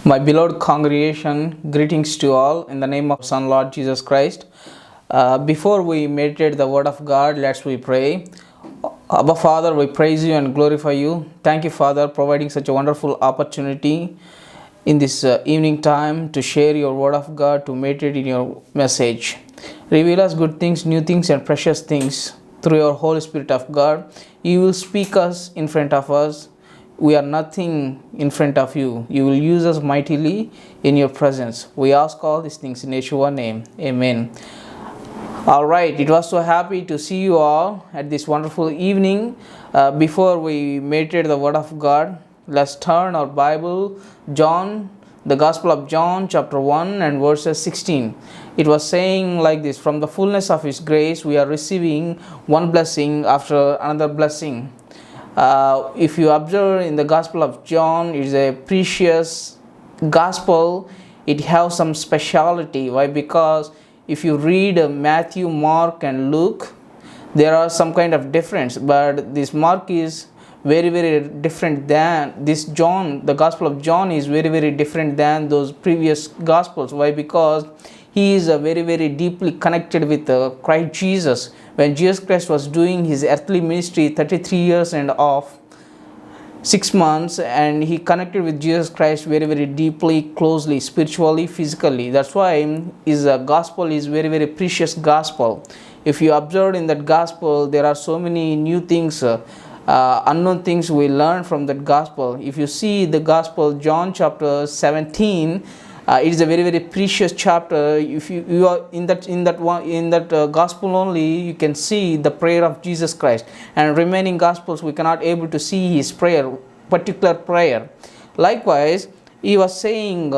My beloved congregation, greetings to all in the name of Son Lord Jesus Christ. Before we meditate the Word of God, let's we pray. Abba Father, we praise you and glorify you. Thank you, Father, providing such a wonderful opportunity in this evening time to share your Word of God, to meditate in your message. Reveal us good things, new things, and precious things through your Holy Spirit of God. You will speak us in front of us. We are nothing in front of you. You will use us mightily in your presence. We ask all these things in Yeshua's name. Amen. All right, it was so happy to see you all at this wonderful evening. Before we meditate the Word of God, let's turn our Bible, the Gospel of John, chapter 1 and verses 16. It was saying like this: from the fullness of His grace, we are receiving one blessing after another blessing. If you observe in the Gospel of John, it is a precious Gospel. It has some speciality. Why? Because if you read Matthew, Mark, and Luke, there are some kind of difference. But this Mark is very, very different than this John. The Gospel of John is very, very different than those previous Gospels. Why? Because he is very, very deeply connected with Christ Jesus. When Jesus Christ was doing his earthly ministry, 33 years and off, 6 months, and he connected with Jesus Christ very, very deeply, closely, spiritually, physically. That's why his gospel is very, very precious gospel. If you observe in that gospel, there are so many new things, unknown things we learn from that gospel. If you see the gospel, John chapter 17, it is a very, very precious chapter. If you are in that gospel only, you can see the prayer of Jesus Christ. And remaining gospels, we cannot able to see his particular prayer. Likewise, he was saying,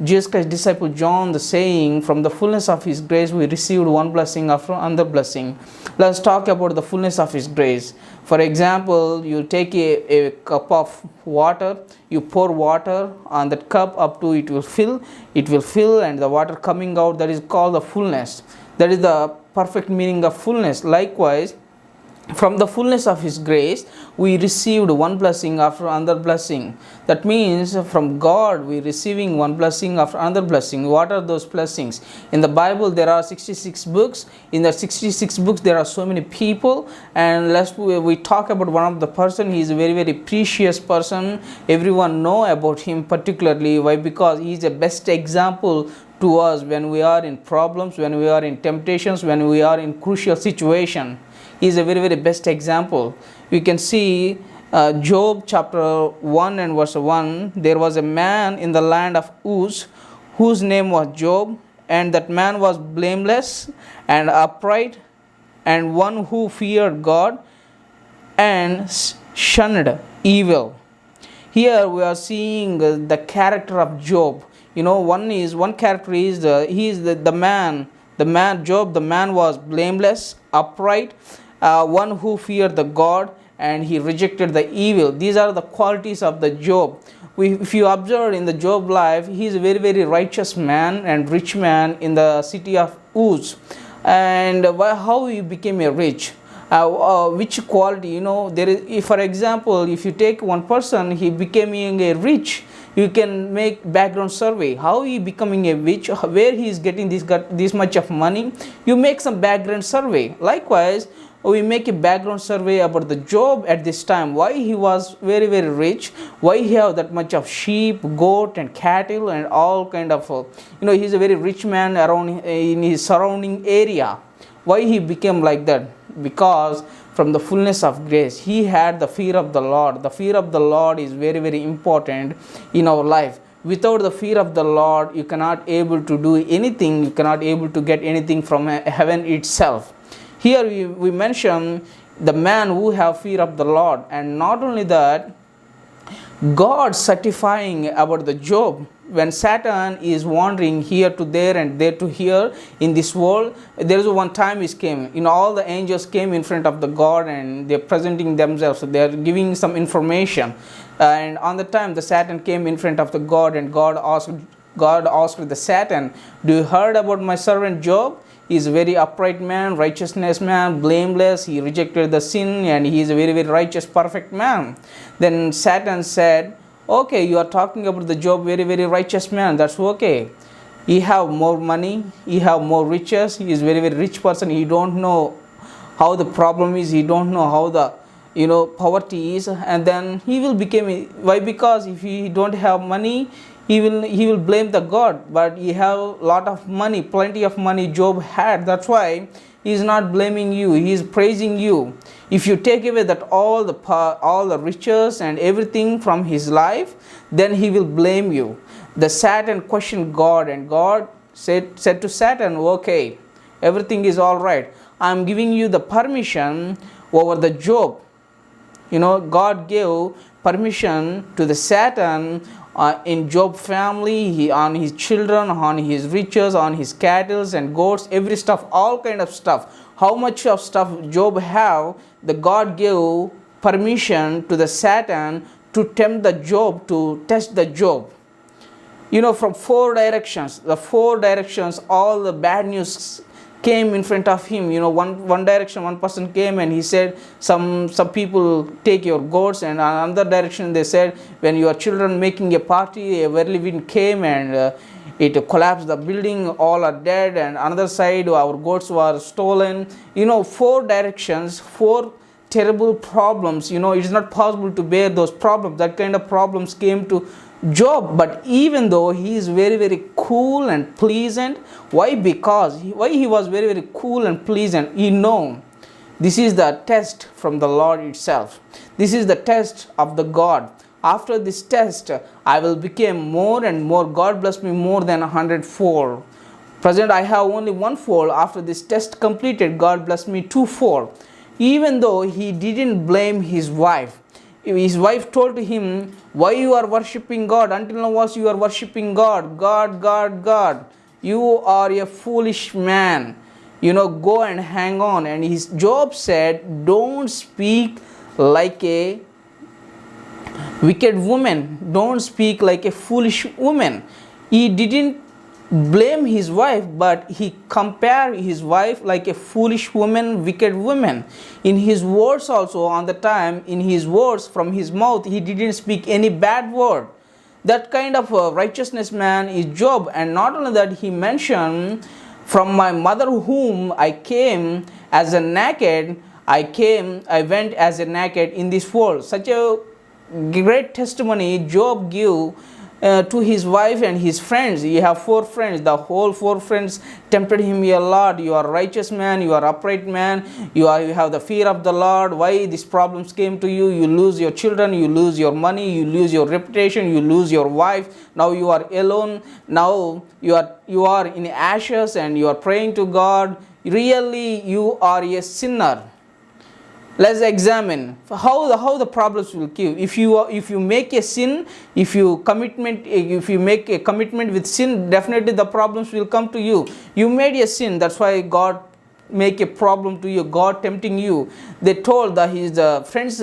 Jesus Christ's disciple John, the saying, from the fullness of his grace we received one blessing after another blessing. Let's talk about the fullness of his grace. For example, you take a cup of water, you pour water on that cup up to it will fill, and the water coming out, that is called the fullness. That is the perfect meaning of fullness. Likewise, from the fullness of his grace, we received one blessing after another blessing. That means from God we receiving one blessing after another blessing. What are those blessings? In the Bible there are 66 books. In the 66 books there are so many people, and lest we talk about one of the person. He is a very, very precious person. Everyone know about him particularly. Why? Because he is the best example to us when we are in problems, when we are in temptations, when we are in crucial situation. He is a very, very best example. You can see Job chapter 1 and verse 1. There was a man in the land of Uz whose name was Job, and that man was blameless and upright, and one who feared God and shunned evil. Here we are seeing the character of Job. You know, one character is the man Job. The man was blameless, upright, one who feared the God, and he rejected the evil. These are the qualities of the Job. If you observe in the Job life, he is a very, very righteous man and rich man in the city of Uz. And how he became a rich? Which quality? You know, there is. If, for example, if you take one person, he becoming a rich, you can make background survey. How he becoming a rich? Where he is getting this much of money? You make some background survey. Likewise, we make a background survey about the Job at this time. Why he was very, very rich? Why he have that much of sheep, goat, and cattle, and all kind of. He's a very rich man around in his surrounding area. Why he became like that? Because from the fullness of grace, he had the fear of the Lord. The fear of the Lord is very, very important in our life. Without the fear of the Lord, you cannot able to do anything. You cannot able to get anything from heaven itself. Here we mention the man who have fear of the Lord, and not only that, God certifying about the Job. When Satan is wandering here to there and there to here in this world, there is one time he came. All the angels came in front of the God, and they're presenting themselves. They are giving some information. And on the time the Satan came in front of the God, and God asked the Satan, "Do you heard about my servant Job? He is a very upright man, righteousness man, blameless. He rejected the sin, and he is a very, very righteous, perfect man." Then Satan said, Okay, you are talking about the Job, very, very righteous man. That's okay. He have more money, he have more riches, he is very, very rich person. He don't know how the problem is, he don't know how the poverty is, and then he will become, why? Because if he don't have money, he will blame the God. But he have lot of money, plenty of money Job had. That's why he is not blaming you, he is praising you. If you take away that all the riches and everything from his life, then he will blame you. The Satan questioned God, and God said to Satan, okay, everything is all right, I'm giving you the permission over the Job. God gave permission to the Satan in Job family, on his children, on his riches, on his cattle and goats, every stuff, all kind of stuff. How much of stuff Job have, the God gave permission to the Satan to tempt the Job, to test the Job. From four directions, all the bad news came in front of him. One direction, one person came and he said, some people take your goats, and another direction they said, when your children making a party, a whirlwind came and it collapsed the building, all are dead. And another side, our goats were stolen. Four directions, four terrible problems. It is not possible to bear those problems. That kind of problems came to Job. But even though he is very, very cool and pleasant, why? Because why he was very, very cool and pleasant? This is the test from the Lord itself. This is the test of the God. After this test, I will become more and more. God bless me more than 100-fold. Present, I have only 1-fold. After this test completed, God bless me 2-fold. Even though he didn't blame his wife. His wife told him, why you are worshipping God? Until now was you are worshipping God. God. You are a foolish man. Go and hang on. And his Job said, don't speak like a wicked woman. Don't speak like a foolish woman. He didn't blame his wife, but he compared his wife like a foolish woman, wicked woman. In his words also, on the time, in his words from his mouth, he didn't speak any bad word. That kind of a righteousness man is Job. And not only that, he mentioned, from my mother whom I came as a naked, I went as a naked in this world. Such a great testimony Job gave to his wife and his friends. He have 4 friends. The whole 4 friends tempted him a lot. You are a righteous man, you are upright man, you have the fear of the Lord. Why these problems came to you? You lose your children, you lose your money, you lose your reputation, you lose your wife. Now you are alone. Now you are in ashes and you are praying to God. Really, you are a sinner. Let's examine how the problems will give. If you make a sin, if you make a commitment with sin, definitely the problems will come to you. You made a sin, that's why God make a problem to you, God tempting you. They told that his friends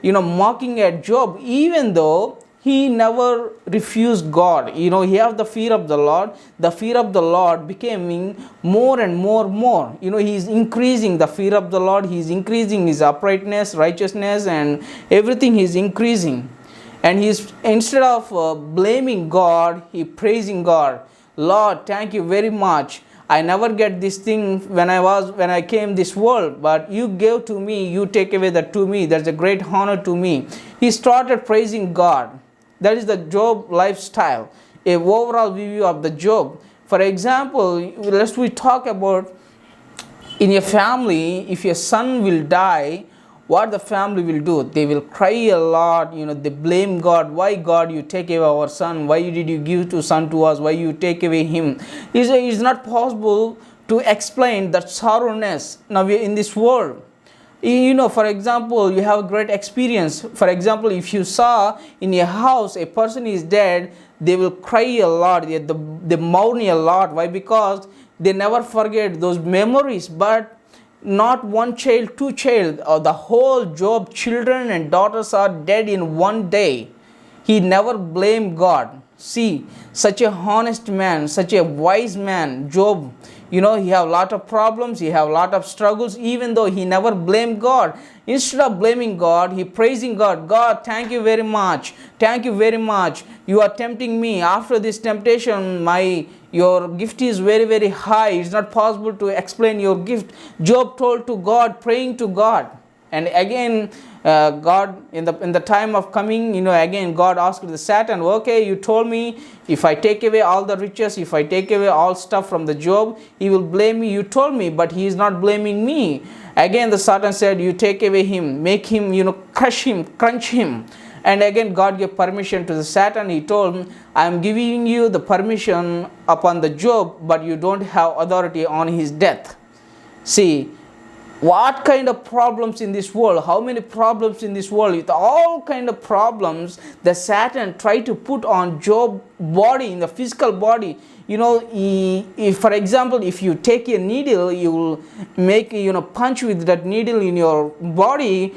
mocking at Job, even though he never refused God. He has the fear of the Lord. The fear of the Lord becoming more and more. He is increasing the fear of the Lord. He is increasing his uprightness, righteousness, and everything he is increasing. And he is, instead of blaming God, he praising God. Lord, thank you very much. I never get this thing when I came this world, but you gave to me, you take away that to me. That's a great honor to me. He started praising God. That is the Job lifestyle, a overall view of the Job. For example, let's we talk about in a family, if your son will die, what the family will do? They will cry a lot, they blame God. Why God you take away our son? Why did you give to son to us? Why you take away him? It's not possible to explain that sorrowness now we are in this world. For example, you have a great experience. For example, if you saw in a house a person is dead, they will cry a lot, they mourn a lot. Why? Because they never forget those memories. But not one child, 2 child, or the whole Job children and daughters are dead in one day. He never blamed God. See, such a honest man, such a wise man, Job. You know, he have a lot of problems, he have a lot of struggles, even though he never blamed God. Instead of blaming God, he praising God. God, thank you very much. Thank you very much. You are tempting me. After this temptation, your gift is very, very high. It's not possible to explain your gift. Job told to God, praying to God. And again, God, in the time of coming, you know, again God asked the Satan, okay, you told me if I take away all the riches, if I take away all stuff from the Job, he will blame me. You told me, but he is not blaming me. Again the Satan said, you take away him, make him, you know, crush him, crunch him. And again God gave permission to the Satan. He told him, I am giving you the permission upon the Job, but you don't have authority on his death. See, what kind of problems in this world, how many problems in this world, with all kind of problems the Satan tried to put on Job's body, in the physical body. You know, if for example, if you take a needle, you will make, you know, punch with that needle in your body.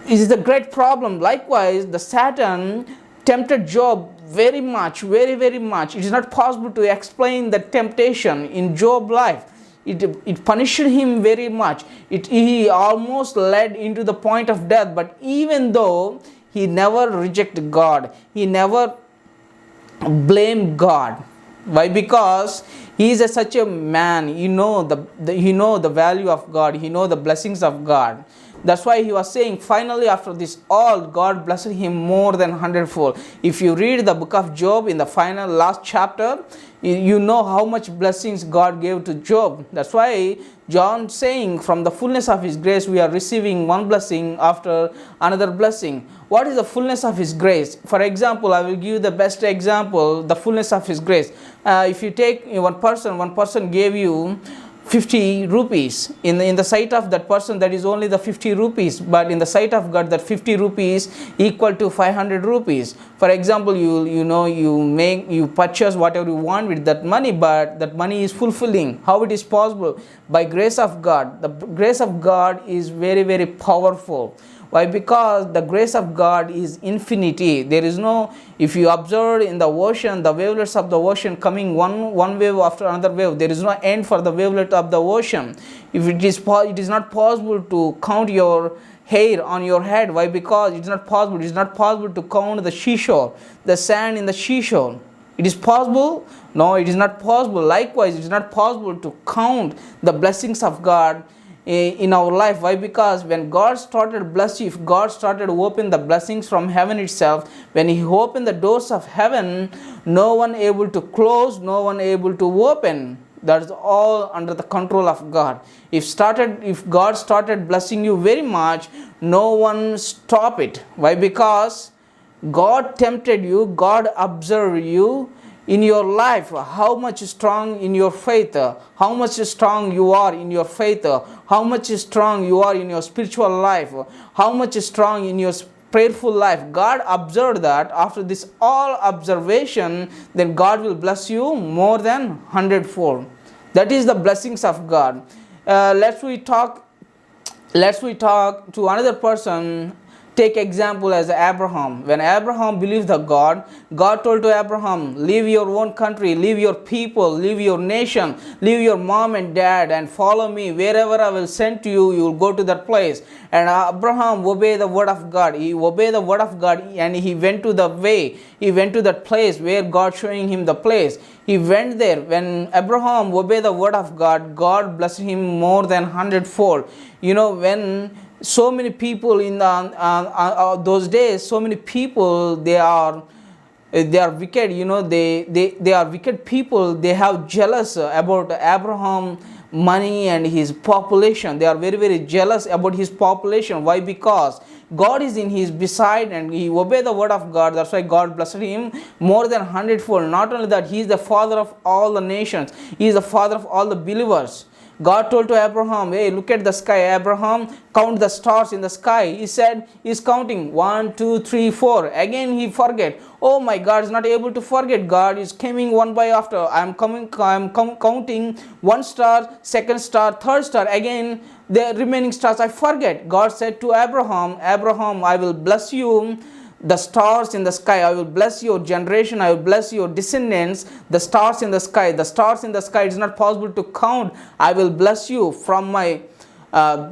It is a great problem. Likewise, the Satan tempted Job very much, very, very much. It is not possible to explain the temptation in Job's life. It punished him very much. He almost led into the point of death. But even though he never rejected God, he never blamed God. Why? Because he is such a man. He know the value of God. He know the blessings of God. That's why he was saying, finally after this all, God blessed him more than 100-fold. If you read the book of Job in the final last chapter, you know how much blessings God gave to Job. That's why John saying, from the fullness of his grace we are receiving one blessing after another blessing. What is the fullness of his grace? For example, I will give you the best example, the fullness of his grace. If you take one person gave you 50 rupees. In the sight of that person, that is only the 50 rupees, but in the sight of God, that 50 rupees equal to 500 rupees. For example, you purchase whatever you want with that money, but that money is fulfilling. How it is possible? By grace of God. The grace of God is very, very powerful. Why? Because the grace of God is infinity. There is no, if you observe in the ocean, the wavelets of the ocean coming one wave after another wave, there is no end for the wavelet of the ocean. If it is not possible to count your hair on your head. Why? Because it is not possible. It is not possible to count the seashore, the sand in the seashore. It is possible? No, it is not possible. Likewise, it is not possible to count the blessings of God in our life. Why? Because when God started blessing, if God started open the blessings from heaven itself, when he opened the doors of heaven, no one able to close, no one able to open. That is all under the control of God. If God started blessing you very much, no one stop it. Why? Because God tempted you, God observed you in your life, how much strong in your faith, how much strong you are in your faith, how much strong you are in your spiritual life, how much strong in your prayerful life. God observed that. After this all observation, then God will bless you more than 100-fold. That is the blessings of God. Let's we talk to another person. Take example as Abraham. When Abraham believed the God told to Abraham, leave your own country, leave your people, leave your nation, leave your mom and dad and follow me. Wherever I will send to you, you will go to that place. And Abraham obeyed the word of God. He obeyed the word of God and he went to the way. He went to that place where God showing him the place. He went there. When Abraham obeyed the word of God, God blessed him more than 100-fold. You know, when so many people in those days, so many people, they are wicked. You know, they are wicked people. They have jealous about Abraham money and his population. They are very, very jealous about his population. Why? Because God is in his beside and he obeyed the word of God. That's why God blessed him more than 100-fold. Not only that, he is the father of all the nations. He is the father of all the believers. God told to Abraham, hey, look at the sky. Abraham, count the stars in the sky. He said, he's counting 1, 2, 3, 4. Again he forget. Oh my God is not able to forget. God is coming one by after. I'm counting one star, second star, third star. Again the remaining stars I forget. God said to Abraham, Abraham, I will bless you the stars in the sky. I will bless your generation. I will bless your descendants, the stars in the sky. The stars in the sky, it is not possible to count. I will bless you from my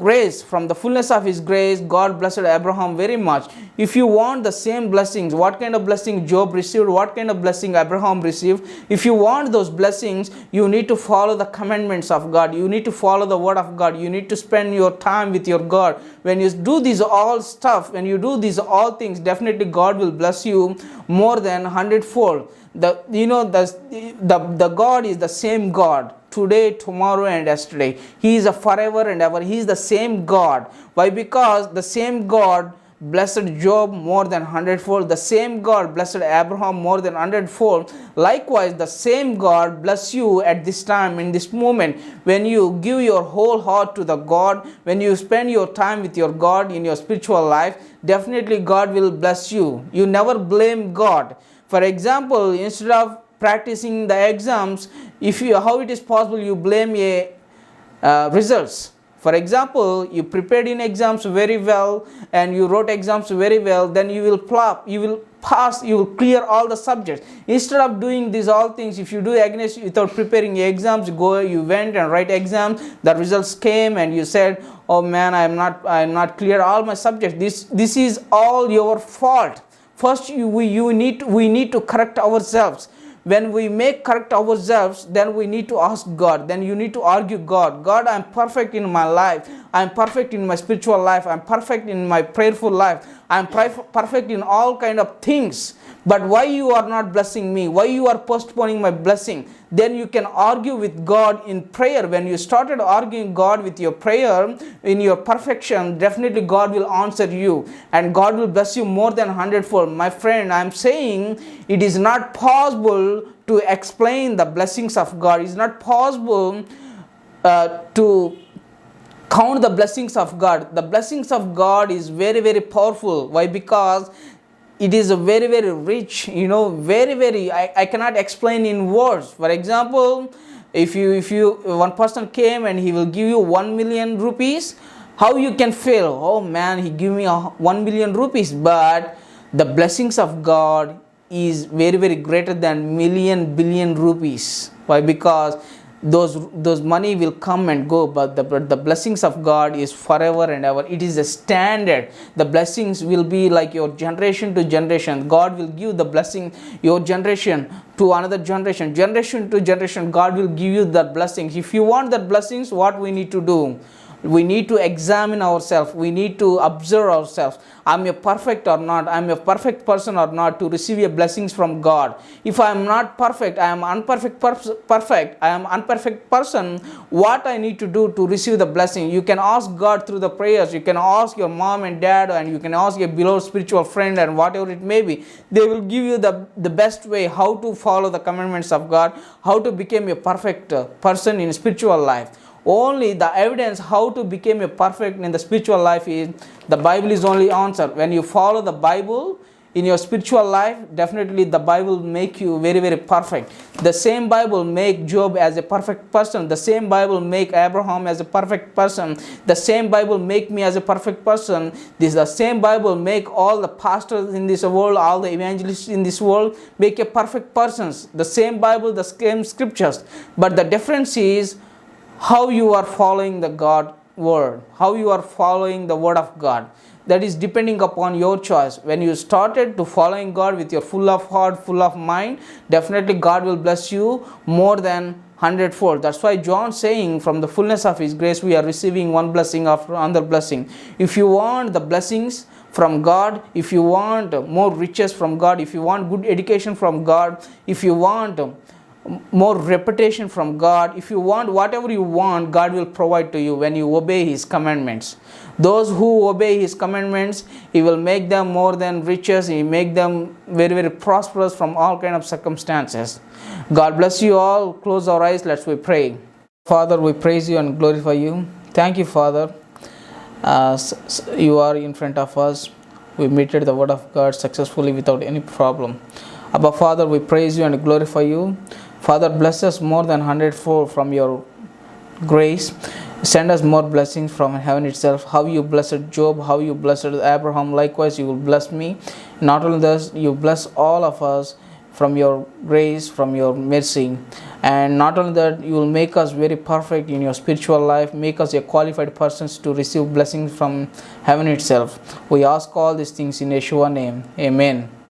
grace, from the fullness of His grace. God blessed Abraham very much. If you want the same blessings, what kind of blessing Job received, what kind of blessing Abraham received, if you want those blessings, you need to follow the commandments of God. You need to follow the word of God. You need to spend your time with your God. When you do these all stuff, when you do these all things, definitely God will bless you more than 100-fold. The God is the same God today, tomorrow, and yesterday. He is a forever and ever. He is the same God. Why? Because the same God blessed Job more than 100-fold. The same God blessed Abraham more than 100-fold. Likewise, the same God bless you at this time, in this moment, when you give your whole heart to the God, when you spend your time with your God in your spiritual life, definitely God will bless you. You never blame God. For example, instead of practicing the exams, how it is possible you blame results. For example, you prepared in exams very well and you wrote exams very well, then you will pass, you will clear all the subjects. Instead of doing these all things, if you do against without preparing your exams, you went and write exams, the results came and you said, oh man, I am not clear all my subjects. This is all your fault. First, we need to correct ourselves. When we correct ourselves, then we need to ask God. Then you need to argue God. God, I am perfect in my life. I am perfect in my spiritual life. I am perfect in my prayerful life. I am perfect in all kind of things. But why you are not blessing me? Why you are postponing my blessing? Then you can argue with God in prayer. When you started arguing God with your prayer, in your perfection, definitely God will answer you. And God will bless you more than 100-fold. My friend, I am saying it is not possible to explain the blessings of God. It is not possible to count the blessings of God. The blessings of God is very, very powerful. Why? Because it is a very, very rich, I cannot explain in words. For example, if one person came and he will give you 1 million rupees, how you can feel? Oh man, he gave me 1 million rupees. But the blessings of God is very, very greater than million, billion rupees. Why? Because those money will come and go, but the blessings of God is forever and ever. It is a standard. The blessings will be like your generation to generation. God will give the blessing your generation to another generation. Generation to generation, God will give you that blessings. If you want that blessings, what we need to do? We need to examine ourselves. We need to observe ourselves. I'm a perfect or not? I'm a perfect person or not to receive your blessings from God? If I am not perfect, I am perfect. I am unperfect person. What I need to do to receive the blessing? You can ask God through the prayers. You can ask your mom and dad, and you can ask your beloved spiritual friend, and whatever it may be. They will give you the best way how to follow the commandments of God, how to become a perfect person in spiritual life. Only the evidence how to become a perfect in the spiritual life is the Bible is only answer. When you follow the Bible in your spiritual life, definitely the Bible make you very, very perfect. The same Bible make Job as a perfect person. The same Bible make Abraham as a perfect person. The same Bible make me as a perfect person. The same Bible make all the pastors in this world, all the evangelists in this world make a perfect persons. The same Bible, the same scriptures. But the difference is how you are following the God word, how you are following the word of God. That is depending upon your choice. When you started to following God with your full of heart, full of mind, definitely God will bless you more than 100-fold. That's why John saying, from the fullness of His grace we are receiving one blessing after another blessing. If you want the blessings from God, if you want more riches from God, if you want good education from God, if you want more reputation from God, if you want whatever you want, God will provide to you when you obey His commandments. Those who obey His commandments, He will make them more than riches. He make them very, very prosperous from all kind of circumstances. God bless you all. Close our eyes. Let's we pray. Father, we praise you and glorify you. Thank you, Father. You are in front of us. We meted the word of God successfully without any problem. Abba, Father, we praise you and glorify you. Father, bless us more than 100-fold from your grace. Send us more blessings from heaven itself. How you blessed Job, how you blessed Abraham, likewise you will bless me. Not only this, you bless all of us from your grace, from your mercy. And not only that, you will make us very perfect in your spiritual life, make us a qualified persons to receive blessings from heaven itself. We ask all these things in Yeshua's name. Amen.